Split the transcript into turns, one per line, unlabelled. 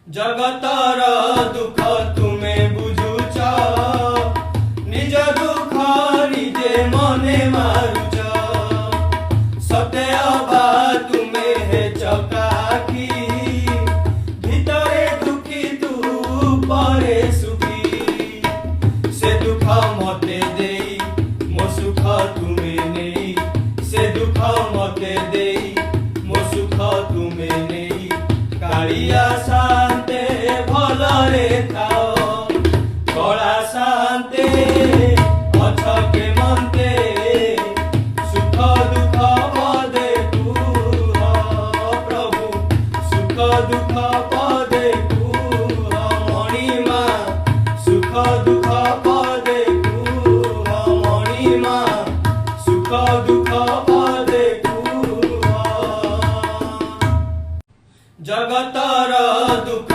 जगतर दुख तुमे बुझुच निज दुख निजे मने मारुच सते अबा तुमे हे चकाखी भितरे दुखी तू परे सुखी से दुख मते देई मो सुख तुमे नेई से दुख मते देई मो सुख तुमे नेई कालिया शांते भलरे थाओ कला शांते अछके मनते सुख दुख पदे कुह प्रभु सुख दुख पदे कुह मणिमा सुख दुख पदे कुह मणिमा सुख दुख पदे कुह जगतर दुख